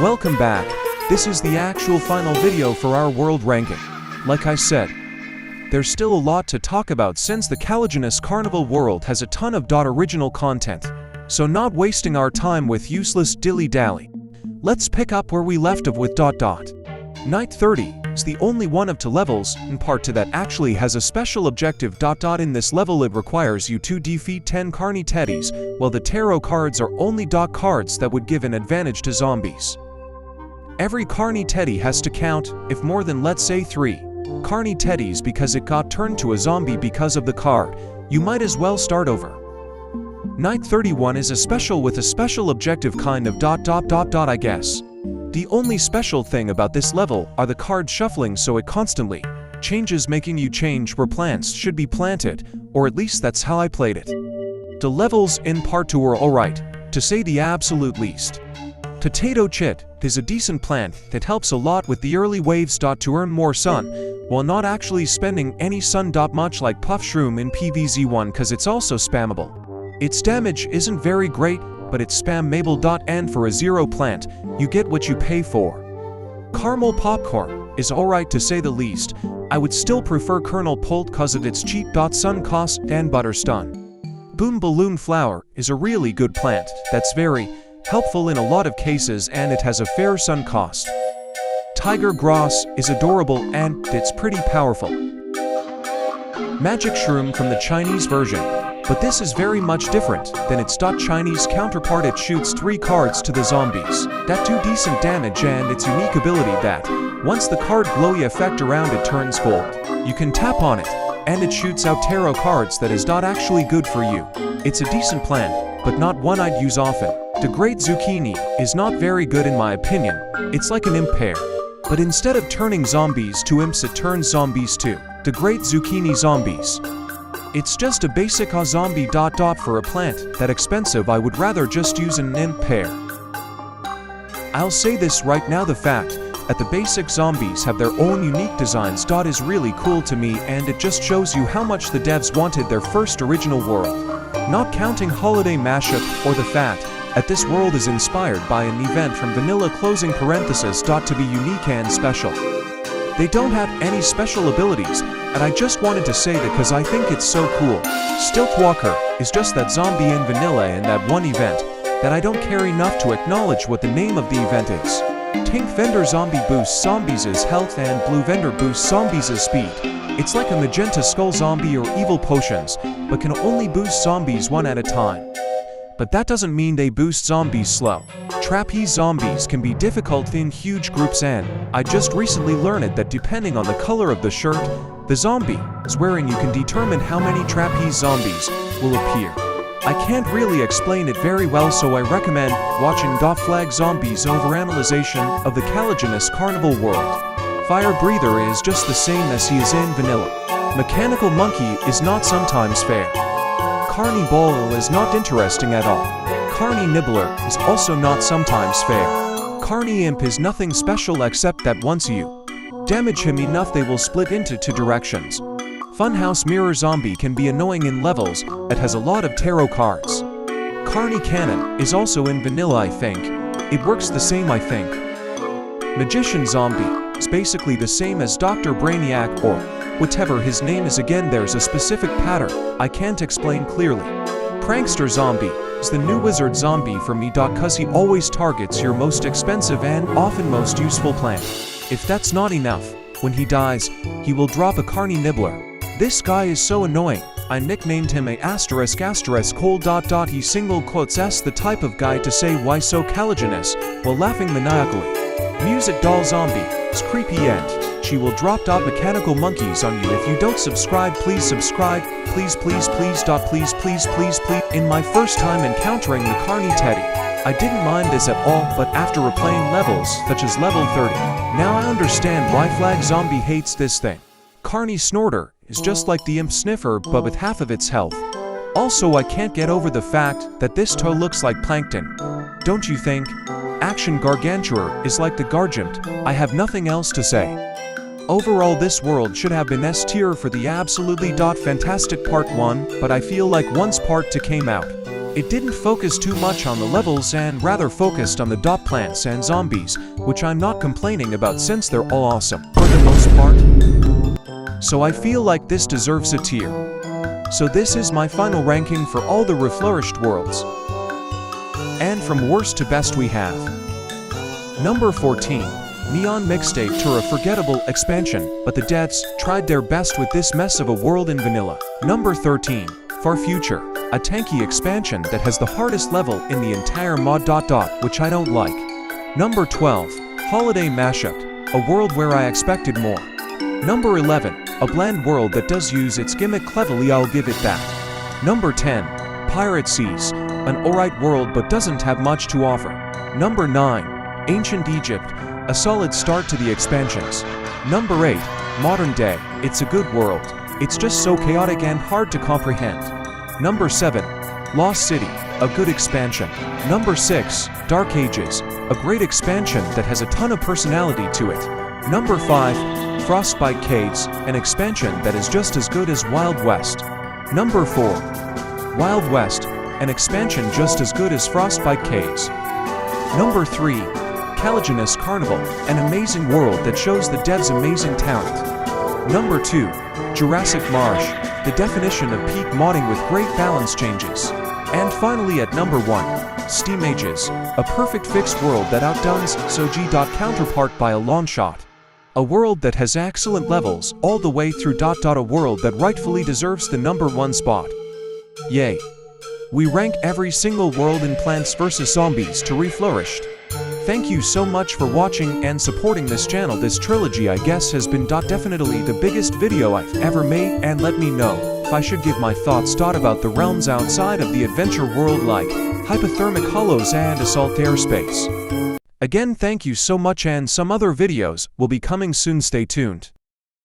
Welcome back. This is the actual final video for our world ranking. Like I said, there's still a lot to talk about since the Caliginous Carnival world has a ton of original content. So not wasting our time with useless dilly-dally. Let's pick up where we left off with ... Night 30 is the only one of 2 levels, in part to that actually has a special objective ... In this level it requires you to defeat 10 Carny Teddies, while the tarot cards are only ... cards that would give an advantage to zombies. Every Carny Teddy has to count, if more than let's say 3 Carny Teddies because it got turned to a zombie because of the card. You might as well start over. Night 31 is a special with a special objective kind of ... I guess. The only special thing about this level are the card shuffling, so it constantly changes, making you change where plants should be planted, or at least that's how I played it. The levels in part 2 are alright, to say the absolute least. Potato Chit is a decent plant that helps a lot with the early waves. To earn more sun, while not actually spending any sun. Much like Puff Shroom in PvZ1 cause it's also spammable. Its damage isn't very great, but it's spammable. And for a 0 plant, you get what you pay for. Caramel Popcorn is alright to say the least. I would still prefer Kernel Pult cause of its cheap. Sun cost and butter stun. Boom Balloon Flower is a really good plant that's very helpful in a lot of cases, and it has a fair sun cost. Tiger Gross is adorable and it's pretty powerful. Magic Shroom from the Chinese version, but this is very much different than its Chinese counterpart. It shoots 3 cards to the zombies that do decent damage, and its unique ability that, once the card glowy effect around it turns gold, you can tap on it, and it shoots out tarot cards that is actually good for you. It's a decent plant, but not one I'd use often. The Great Zucchini is not very good in my opinion. It's like an imp pear, but instead of turning zombies to imps it turns zombies to the Great Zucchini Zombies. It's just a basic zombie ... For a plant that expensive I would rather just use an imp pear. I'll say this right now, the fact that the basic zombies have their own unique designs ... is really cool to me, and it just shows you how much the devs wanted their first original world. Not counting holiday mashup or the fact that this world is inspired by an event from vanilla closing parenthesis ... to be unique and special. They don't have any special abilities, and I just wanted to say that because I think it's so cool. Stiltwalker is just that zombie in vanilla in that one event that I don't care enough to acknowledge what the name of the event is. Pink Vendor Zombie boosts zombies' health and Blue Vendor boosts zombies' speed. It's like a magenta skull zombie or evil potions, but can only boost zombies one at a time. But that doesn't mean they boost zombies slow. Trapeze zombies can be difficult in huge groups, and I just recently learned that depending on the color of the shirt the zombie is wearing, you can determine how many trapeze zombies will appear. I can't really explain it very well, so I recommend watching Flag Zombies Overanalyzation of the Caliginous Carnival world. Fire Breather is just the same as he is in vanilla. Mechanical Monkey is not sometimes fair. Carny Ball is not interesting at all. Carny Nibbler is also not sometimes fair. Carny Imp is nothing special except that once you damage him enough they will split into 2 directions. Funhouse Mirror Zombie can be annoying in levels that has a lot of tarot cards. Carny Cannon is also in vanilla, I think. It works the same, I think. Magician Zombie is basically the same as Dr. Brainiac or whatever his name is. Again, there's a specific pattern I can't explain clearly. Prankster Zombie is the new wizard zombie for me. Cause he always targets your most expensive and often most useful plant. If that's not enough, when he dies, he will drop a Carny Nibbler. This guy is so annoying, I nicknamed him a **** cold. He single quotes s the type of guy to say why so Caliginous while laughing maniacally. Music Doll Zombie is creepy, and she will drop mechanical monkeys on you if you don't subscribe. Please subscribe, please. In my first time encountering the Carny Teddy, I didn't mind this at all, but after replaying levels such as level 30, now I understand why Flag Zombie hates this thing. Carny Snorter is just like the Imp Sniffer but with half of its health. Also, I can't get over the fact that this toe looks like plankton. Don't you think? Action Gargantuar is like the Gargant. I have nothing else to say. Overall, this world should have been S tier for the absolutely fantastic part 1, but I feel like once part 2 came out, It didn't focus too much on the levels and rather focused on the dot plants and zombies, which I'm not complaining about since they're all awesome, for the most part. So I feel like this deserves a tier. So this is my final ranking for all the Reflourished worlds. And from worst to best we have. Number 14. Neon Mixtape Tour, a forgettable expansion, but the devs tried their best with this mess of a world in vanilla. Number 13. Far Future, a tanky expansion that has the hardest level in the entire mod. Which I don't like. Number 12. Holiday Mashup, a world where I expected more. Number 11. A bland world that does use its gimmick cleverly, I'll give it that. Number 10. Pirate Seas, an alright world but doesn't have much to offer. Number 9. Ancient Egypt, a solid start to the expansions. Number 8. Modern Day, it's a good world. It's just so chaotic and hard to comprehend. Number 7. Lost City, a good expansion. Number 6. Dark Ages, a great expansion that has a ton of personality to it. Number 5. Frostbite Caves, an expansion that is just as good as Wild West. Number 4. Wild West, an expansion just as good as Frostbite Caves. Number 3. Caliginous Carnival, an amazing world that shows the devs' amazing talent. Number 2. Jurassic Marsh, the definition of peak modding with great balance changes. And finally at number 1, Steam Ages, a perfect fixed world that outdoes SOG. Counterpart by a long shot. A world that has excellent levels all the way through. A world that rightfully deserves the number 1 spot. Yay! We rank every single world in Plants vs. Zombies to Reflourished. Thank you so much for watching and supporting this channel. This trilogy I guess has been definitely the biggest video I've ever made, and let me know if I should give my thoughts about the realms outside of the adventure world like hypothermic hollows and assault airspace. Again, thank you so much, and some other videos will be coming soon. Stay tuned.